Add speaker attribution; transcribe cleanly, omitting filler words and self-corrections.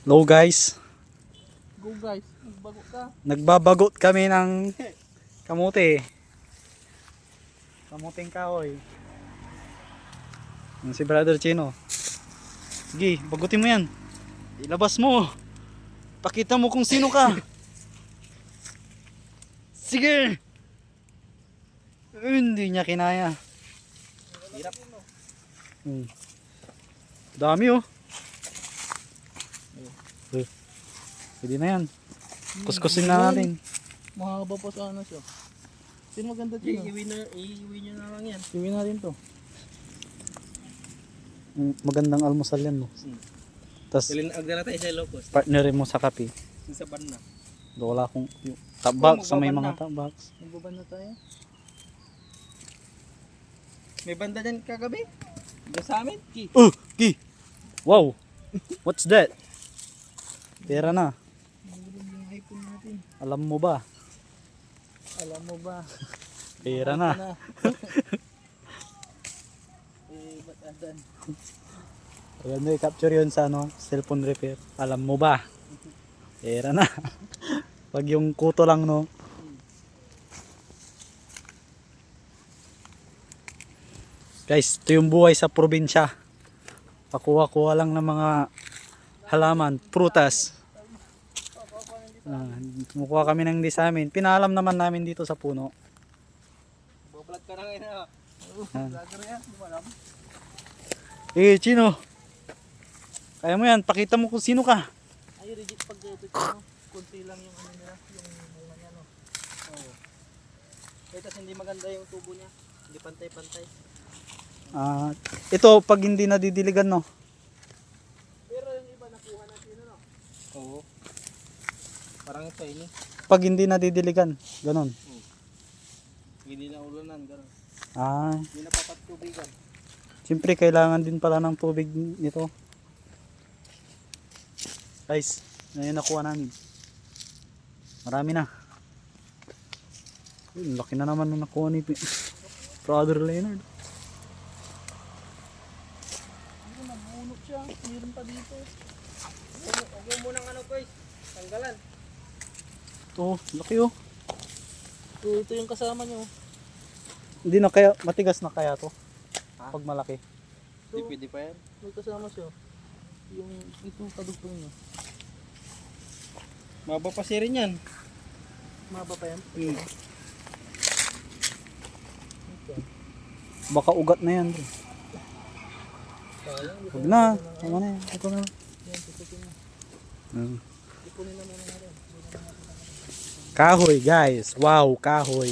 Speaker 1: Hello guys.
Speaker 2: Go guys, magbago ka.
Speaker 1: Nagbabagot kami ng kamote. Kamuting kahoy. Yan si Brother Chino. Sige, bagutin mo yan. Ilabas mo. Pakita mo kung sino ka. Sige. Hindi niya kinaya.
Speaker 2: Hirap.
Speaker 1: Dami oh. Pwede na yan. Kuskusin na natin.
Speaker 2: Mahaba pa sana siya. Sino maganda dyan?
Speaker 3: Iwi nyo na lang yan.
Speaker 2: Iwi natin to.
Speaker 1: Magandang almusal yan mo. Tapos
Speaker 3: Agdala tayo sa Ilocos.
Speaker 1: partnerin mo sa kape.
Speaker 3: Sa ban na.
Speaker 1: Wala akong tabak sa may mga
Speaker 3: magbaban na.
Speaker 1: tabaks.
Speaker 2: Magbaban na tayo.
Speaker 3: May banda dyan kagabi. Doon sa amin.
Speaker 1: Ki! Wow! What's that? Pera na.
Speaker 2: Yung iPhone natin.
Speaker 1: Alam mo ba?
Speaker 2: Alam mo ba?
Speaker 1: Pera na.
Speaker 2: Ba't adan?
Speaker 1: Ayan mo, i-capture yun sa cellphone repair. Alam mo ba? Pera na. Pag yung kuto lang Guys, ito yung buhay sa probinsya. Pakuha-kuha lang ng mga halaman, prutas. Kumukuha kami ng disamin. Pinalam naman namin dito sa puno.
Speaker 3: Bablog ka na ngayon ha.
Speaker 2: Vlogger yan, di mo alam.
Speaker 1: Chino. Kaya mo yan, pakita mo kung sino ka.
Speaker 2: Ay, rigid pag ito no? Kunti lang yung ano nila, yung bunga niya no.
Speaker 3: Oo. Kasi hindi maganda yung tubo niya. Hindi pantay-pantay.
Speaker 1: Ito pag hindi nadidiligan
Speaker 2: Pero yung iba nakuha natin no.
Speaker 3: Oo. Parang ito ini.
Speaker 1: Pag hindi nadidiligan, ganon.
Speaker 3: Hindi na ulunan. Gano'n.
Speaker 1: Hindi
Speaker 3: na papatubigan.
Speaker 1: Siyempre kailangan din pala ng tubig nito. Guys, ngayon nakuha namin. Marami na. Laki na naman nung nakuha ni Brother Leonard.
Speaker 2: Hindi nabunot siya, meron pa dito.
Speaker 3: Huwag mo munang guys. Tanggalan.
Speaker 1: Laki oh.
Speaker 2: Ito yung kasama nyo.
Speaker 1: Hindi na kaya, matigas na kaya to. Pag malaki.
Speaker 3: Hindi pwede pa yan.
Speaker 2: May kasama siya. Yung itong kadugtong nyo.
Speaker 3: Maba pa siya rin yan.
Speaker 2: Maba pa yan?
Speaker 1: Baka ugat na yan.
Speaker 2: Sayang.
Speaker 1: Huwag na. Tama na yan. Ito na.
Speaker 2: Yan, tutukin na.
Speaker 1: Hmm.
Speaker 2: Ipunin na muna natin.
Speaker 1: Kahoy guys. Wow, kahoy.